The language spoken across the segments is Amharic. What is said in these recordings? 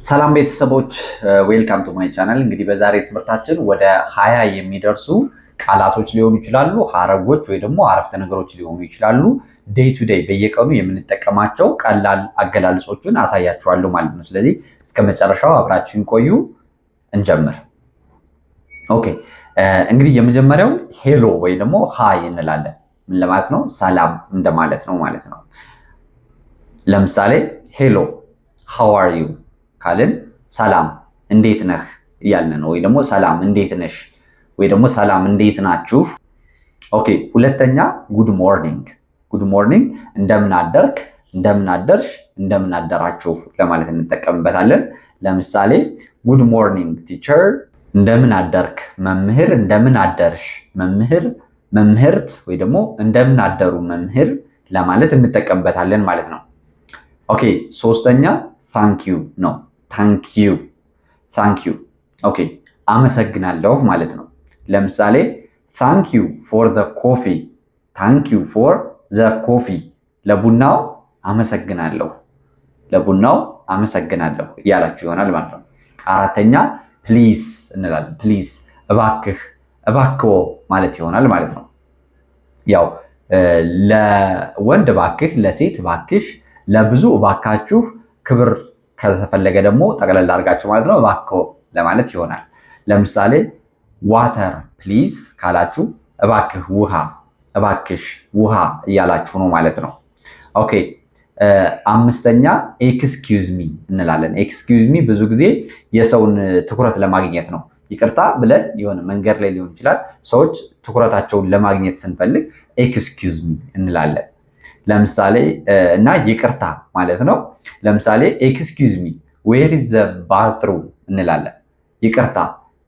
ሰላም ቤተሰቦች ዌልካም ቱ ማይ ቻናል። እንግዲህ በዛሬ ትምህርታችን ወደ 20 የሚደርሱ ቃላቶች ሊሆኑ ይችላሉ፣ ሐረጎች ወይ ደግሞ አረፍተ ነገሮች ሊሆኑ ይችላሉ። ዴይ ቱ ዴይ በየቀኑ የምንጠቀማቸው ቀላል አገላልጾችን አሳያችኋለሁ ማለት ነው። ስለዚህ እስከ መጨረሻው አብራችሁን ቆዩ። እንጀምር። ኦኬ እንግዲህ የመጀመሪያው ሄሎ ወይ ደግሞ ሃይ እንላለን። ምን ለማለት ነው? ሰላም እንደማለት ነው ማለት ነው። ለምሳሌ ሄሎ ሃው አር ዩ ካልን ሰላም እንዴት ነህ እያልን ነው። ወይ ደግሞ ሰላም እንዴት ነሽ ወይ ደግሞ ሰላም እንዴት ናችሁ። ኦኬ ሁለተኛ ጉድ ሞርኒንግ። ጉድ ሞርኒንግ እንደምን አደርክ፣ እንደምን አደርሽ፣ እንደምን አደራችሁ ለማለት እንጠቀምበታለን። ለምሳሌ ጉድ ሞርኒንግ ቲቸር፣ እንደምን አደርክ መምህር፣ እንደምን አደርሽ መምህር፣ መምህርት ወይ ደግሞ እንደምን አደሩ መምህር ለማለት እንጠቀምበታለን ማለት ነው። ኦኬ ሶስተኛ ታንክ ዩ ነው። ታንክ ዩ ታንክ ዩ። ኦኬ አመሰግናለሁ ማለት ነው። ለምሳሌ ታንክ ዩ ፎር ዘ ኮፊ፣ ታንክ ዩ ፎር ዘ ኮፊ፣ ለቡናው አመሰግናለሁ፣ ለቡናው አመሰግናለሁ እያላችሁ ይሆናል ማለት ነው። አራተኛ ፕሊዝ እንላለን። ፕሊዝ እባክህ፣ እባክዎ ማለት ይሆናል ማለት ነው። ያው ለወንድ እባክህ፣ ለሴት እባክሽ፣ ለብዙ እባካችሁ፣ ክብር ከተፈለገ ደግሞ ጠቅለል አድርጋችሁ ማለት ነው እባክዎ ለማለት ይሆናል። ለምሳሌ ዋተር ፕሊዝ ካላችሁ እባክህ ውሃ፣ እባክሽ ውሃ እያላችሁ ነው ማለት ነው። ኦኬ አምስተኛ ኤክስኪውዝ ሚ እንላለን። ኤክስኪውዝ ሚ ብዙ ጊዜ የሰውን ትኩረት ለማግኘት ነው። ይቅርታ ብለን የሆነ መንገድ ላይ ሊሆን ይችላል፣ ሰዎች ትኩረታቸውን ለማግኘት ስንፈልግ ኤክስኪውዝ ሚ እንላለን። ለምሳሌ እና ይቅርታ ማለት ነው። ለምሳሌ ኤክስኪውዝ ሚ ዌር ኢዝ ዘ ባትሩም እንላለን። ይቅርታ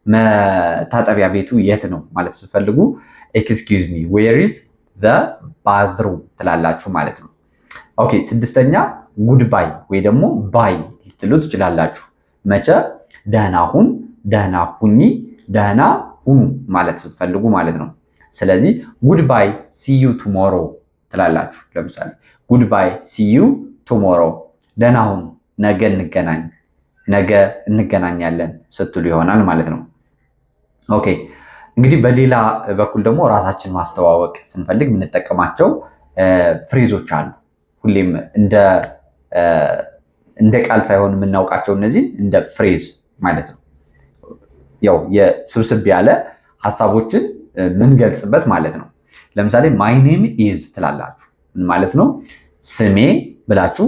መታጠቢያ ቤቱ የት ነው ማለት ስትፈልጉ ኤክስኪውዝ ሚ ዌር ኢዝ ዘ ባትሩም ትላላችሁ ማለት ነው። ኦኬ ስድስተኛ ጉድ ባይ ወይ ደግሞ ባይ ልትሉ ትችላላችሁ። መቼ? ደህና ሁን፣ ደህና ሁኚ፣ ደህና ሁኑ ማለት ስትፈልጉ ማለት ነው። ስለዚህ ጉድ ባይ ሲ ዩ ቱሞሮ ትላላችሁ። ለምሳሌ ጉድ ባይ ሲ ዩ ቱሞሮ፣ ደህና ሁኑ፣ ነገ እንገናኝ፣ ነገ እንገናኛለን ስትሉ ይሆናል ማለት ነው። ኦኬ እንግዲህ በሌላ በኩል ደግሞ ራሳችን ማስተዋወቅ ስንፈልግ የምንጠቀማቸው ፍሬዞች አሉ። ሁሌም እንደ ቃል ሳይሆን የምናውቃቸው እነዚህ እንደ ፍሬዝ ማለት ነው። ያው የስብስብ ያለ ሀሳቦችን ምንገልጽበት ማለት ነው። ለምሳሌ ማይ ኔም ኢዝ ትላላችሁ። ምን ማለት ነው? ስሜ ብላችሁ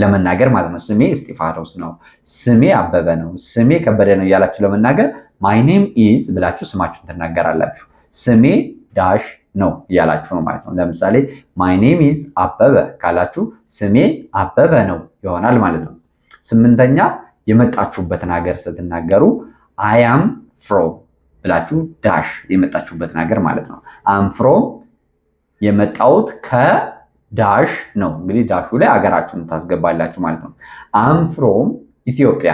ለመናገር ማለት ነው። ስሜ እስጢፋኖስ ነው፣ ስሜ አበበ ነው፣ ስሜ ከበደ ነው እያላችሁ ለመናገር ማይ ኔም ኢዝ ብላችሁ ስማችሁን ትናገራላችሁ። ስሜ ዳሽ ነው እያላችሁ ነው ማለት ነው። ለምሳሌ ማይ ኔም ኢዝ አበበ ካላችሁ ስሜ አበበ ነው ይሆናል ማለት ነው። ስምንተኛ የመጣችሁበትን ሀገር ስትናገሩ አይ አም ፍሮም ብላችሁ ዳሽ የመጣችሁበትን ሀገር ማለት ነው። አም ፍሮም የመጣሁት ከዳሽ ነው። እንግዲህ ዳሹ ላይ ሀገራችሁን ታስገባላችሁ ማለት ነው። አም ፍሮም ኢትዮጵያ፣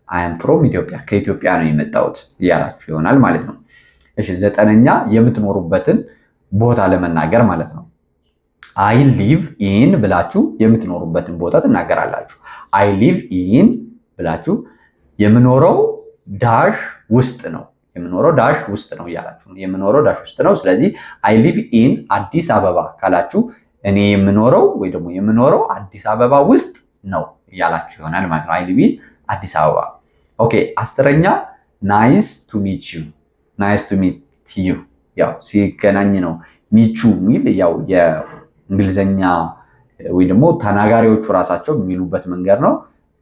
አም ፍሮም ኢትዮጵያ ከኢትዮጵያ ነው የመጣሁት እያላችሁ ይሆናል ማለት ነው። እሺ ዘጠነኛ የምትኖሩበትን ቦታ ለመናገር ማለት ነው። አይ ሊቭ ኢን ብላችሁ የምትኖሩበትን ቦታ ትናገራላችሁ። አይ ሊቭ ኢን ብላችሁ የምኖረው ዳሽ ውስጥ ነው፣ የምኖረው ዳሽ ውስጥ ነው እያላችሁ ነው። የምኖረው ዳሽ ውስጥ ነው። ስለዚህ አይ ሊቭ ኢን አዲስ አበባ ካላችሁ እኔ የምኖረው ወይ ደግሞ የምኖረው አዲስ አበባ ውስጥ ነው እያላችሁ ይሆናል ማለት ነው። አይ ሊቭ ኢን አዲስ አበባ። ኦኬ አስረኛ ናይስ ቱ ሚት ዩ፣ ናይስ ቱ ሚት ዩ ያው ሲገናኝ ነው ሚቹ የሚል ያው የእንግሊዘኛ ወይ ደግሞ ተናጋሪዎቹ ራሳቸው የሚሉበት መንገድ ነው።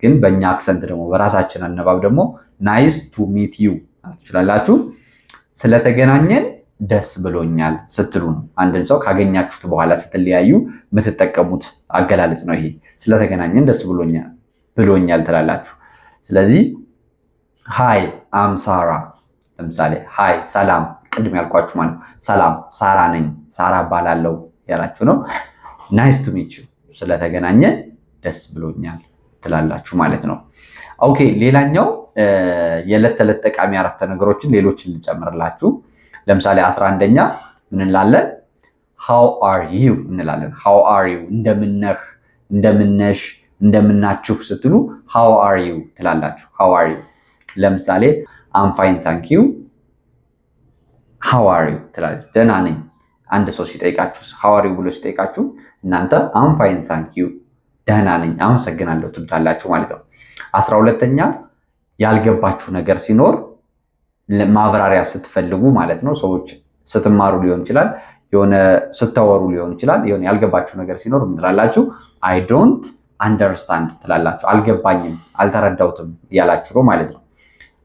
ግን በእኛ አክሰንት ደግሞ በራሳችን አነባብ ደግሞ ናይስ ቱ ሚት ዩ ትችላላችሁ። ስለተገናኘን ደስ ብሎኛል ስትሉ ነው። አንድን ሰው ካገኛችሁት በኋላ ስትለያዩ የምትጠቀሙት አገላለጽ ነው ይሄ። ስለተገናኘን ደስ ብሎኛል ትላላችሁ። ስለዚህ ሃይ አም ሳራ፣ ለምሳሌ ሃይ ሰላም፣ ቅድም ያልኳችሁ ማለት ነው። ሰላም ሳራ ነኝ፣ ሳራ እባላለሁ ያላችሁ ነው። ናይስ ቱ ሚት ዩ ስለተገናኘን ደስ ብሎኛል ትላላችሁ ማለት ነው። ኦኬ ሌላኛው የዕለት ተዕለት ጠቃሚ አረፍተ ነገሮችን ሌሎችን ልጨምርላችሁ። ለምሳሌ 11ኛ ምን እንላለን? ሃው አር ዩ እንላለን። ሃው አር ዩ እንደምነህ፣ እንደምነሽ እንደምናችሁ ስትሉ how are you ትላላችሁ። how are you ለምሳሌ I'm fine thank you how are you ትላላችሁ። ደህና ነኝ። አንድ ሰው ሲጠይቃችሁ how are you ብሎ ሲጠይቃችሁ እናንተ I'm fine thank you ደህና ነኝ አመሰግናለሁ ትሉታላችሁ ማለት ነው። 12ኛ ያልገባችሁ ነገር ሲኖር ማብራሪያ ስትፈልጉ ማለት ነው። ሰዎች ስትማሩ ሊሆን ይችላል፣ የሆነ ስታወሩ ሊሆን ይችላል። የሆነ ያልገባችሁ ነገር ሲኖር ምን ትላላችሁ? I don't understand ትላላችሁ። አልገባኝም፣ አልተረዳሁትም እያላችሁ ነው ማለት ነው።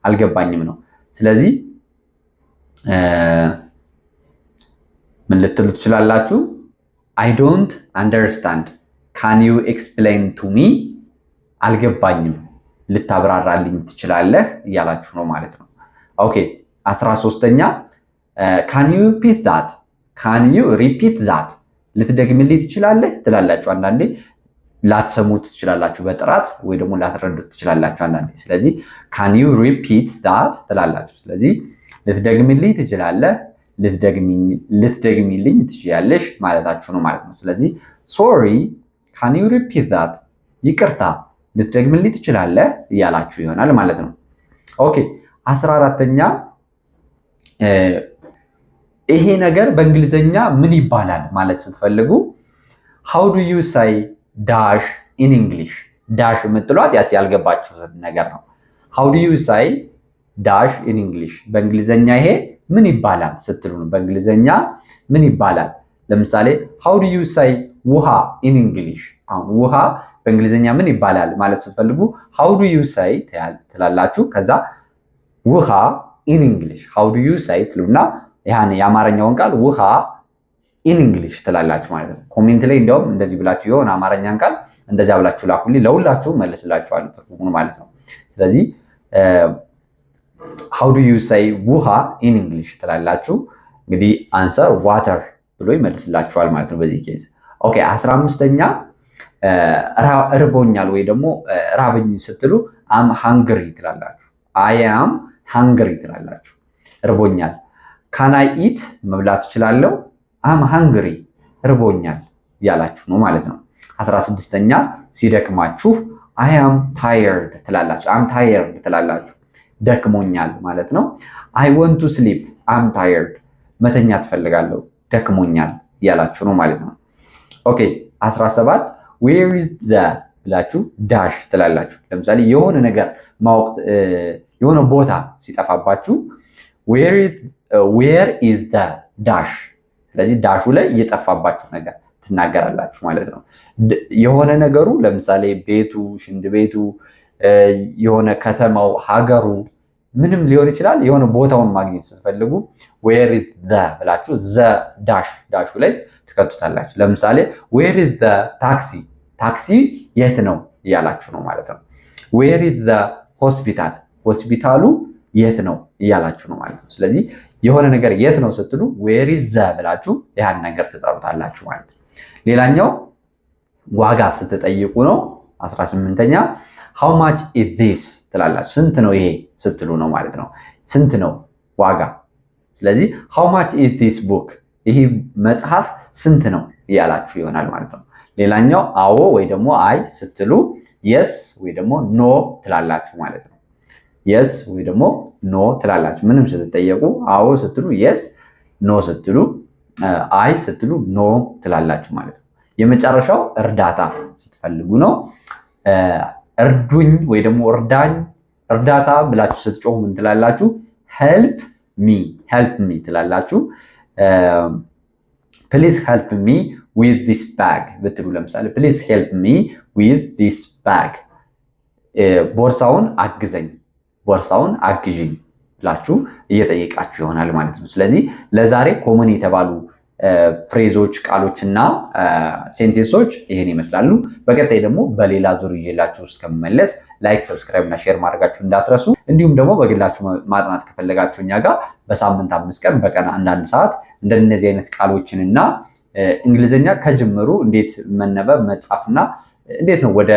አልገባኝም ነው። ስለዚህ ምን ልትሉ ትችላላችሁ? I don't understand can you explain to me አልገባኝም ልታብራራልኝ ትችላለህ እያላችሁ ነው ማለት ነው። ኦኬ 13ኛ can you repeat that can you repeat that ልትደግምልኝ ትችላለህ ትላላችሁ። አንዳንዴ ላትሰሙት ትችላላችሁ በጥራት ወይ ደግሞ ላትረዱት ትችላላችሁ አንዳንዴ። ስለዚህ can you repeat that ትላላችሁ። ስለዚህ ልትደግምልኝ ትችላለህ፣ ልትደግሚልኝ ትችያለሽ ማለታችሁ ነው ማለት ነው። ስለዚህ sorry can you repeat that ይቅርታ ልትደግምልኝ ትችላለህ እያላችሁ ይሆናል ማለት ነው። ኦኬ 14ኛ ይሄ ነገር በእንግሊዘኛ ምን ይባላል ማለት ስትፈልጉ how do you say dash in English dash የምትሏት ያቺ ያልገባችሁ ነገር ነው። how do you say dash in English በእንግሊዘኛ ይሄ ምን ይባላል ስትሉ ነው። በእንግሊዘኛ ምን ይባላል? ለምሳሌ how do you say ውሃ in English አሁን ውሃ በእንግሊዘኛ ምን ይባላል ማለት ስትፈልጉ how do you say ትላላችሁ። ከዛ ውሃ in English how do you say ትሉና ያን የአማርኛውን ቃል ውሃ in English ትላላችሁ ማለት ነው። ኮሜንት ላይ እንደውም እንደዚህ ብላችሁ የሆነ አማርኛን ቃል እንደዛ ብላችሁ ላኩልኝ፣ ለሁላችሁ መልስላችኋለሁ ትርጉሙን ማለት ነው። ስለዚህ how do you say ውሃ in English ትላላችሁ። እንግዲህ answer water ብሎ ይመልስላችኋል ማለት ነው በዚህ ኬዝ። ኦኬ 15ኛ እርቦኛል ወይ ደግሞ ራበኝ ስትሉ am hungry ትላላችሁ። I am hungry ትላላችሁ። እርቦኛል can I eat መብላት እችላለሁ። am hungry እርቦኛል ያላችሁ ነው ማለት ነው። 16ኛ ሲደክማችሁ I am tired ትላላችሁ። am tired ትላላችሁ። ደክሞኛል ማለት ነው። I want to sleep am tired መተኛት ፈልጋለሁ ደክሞኛል ያላችሁ ነው ማለት ነው። ኦኬ 17 where is the ብላችሁ ዳሽ ትላላችሁ። ለምሳሌ የሆነ ነገር ማወቅ የሆነ ቦታ ሲጠፋባችሁ where is the dash ስለዚህ ዳሹ ላይ የጠፋባችሁ ነገር ትናገራላችሁ ማለት ነው። የሆነ ነገሩ ለምሳሌ ቤቱ፣ ሽንት ቤቱ፣ የሆነ ከተማው፣ ሀገሩ ምንም ሊሆን ይችላል። የሆነ ቦታውን ማግኘት ስትፈልጉ where is the ብላችሁ the ዳሹ ላይ ትከቱታላችሁ። ለምሳሌ where is the ታክሲ የት ነው እያላችሁ ነው ማለት ነው። where is the ሆስፒታሉ የት ነው እያላችሁ ነው ማለት ነው። ስለዚህ የሆነ ነገር የት ነው ስትሉ where is the ብላችሁ ያን ነገር ትጠሩታላችሁ ማለት ነው። ሌላኛው ዋጋ ስትጠይቁ ነው። 18ኛ how much is this ትላላችሁ። ስንት ነው ይሄ ስትሉ ነው ማለት ነው። ስንት ነው ዋጋ። ስለዚህ how much is this book ይሄ መጽሐፍ ስንት ነው እያላችሁ ይሆናል ማለት ነው። ሌላኛው አዎ ወይ ደግሞ አይ ስትሉ yes ወይ ደግሞ no ትላላችሁ ማለት ነው። yes ወይ ደግሞ no ትላላችሁ። ምንም ስትጠየቁ አዎ ስትሉ yes፣ no ስትሉ አይ ስትሉ no ትላላችሁ ማለት ነው። የመጨረሻው እርዳታ ስትፈልጉ ነው። እርዱኝ ወይ ደግሞ እርዳታ ብላችሁ ስትጮሁ ምን ትላላችሁ? help me ትላላችሁ። please help me with this bag ብትሉ ለምሳሌ please help me with this bag ቦርሳውን አግዥኝ ብላችሁ እየጠየቃችሁ ይሆናል ማለት ነው። ስለዚህ ለዛሬ ኮመን የተባሉ ፍሬዞች፣ ቃሎችና ሴንቴንሶች ይሄን ይመስላሉ። በቀጣይ ደግሞ በሌላ ዙር ይዤላችሁ እስከምመለስ ላይክ፣ ሰብስክራይብ እና ሼር ማድረጋችሁ እንዳትረሱ። እንዲሁም ደግሞ በግላችሁ ማጥናት ከፈለጋችሁ እኛ ጋር በሳምንት 5 ቀን በቀን 1 ሰዓት እንደነዚህ አይነት ቃሎችንና እንግሊዘኛ ከጅምሩ እንዴት መነበብ መጻፍና እንዴት ነው ወደ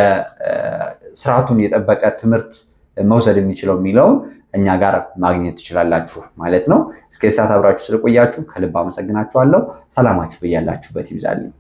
ስርዓቱን የጠበቀ ትምህርት መውሰድ የሚችለው የሚለውን እኛ ጋር ማግኘት ትችላላችሁ ማለት ነው። እስከ ሰዓት አብራችሁ ስለቆያችሁ ከልብ አመሰግናችኋለሁ። ሰላማችሁ በያላችሁበት ይብዛልኝ።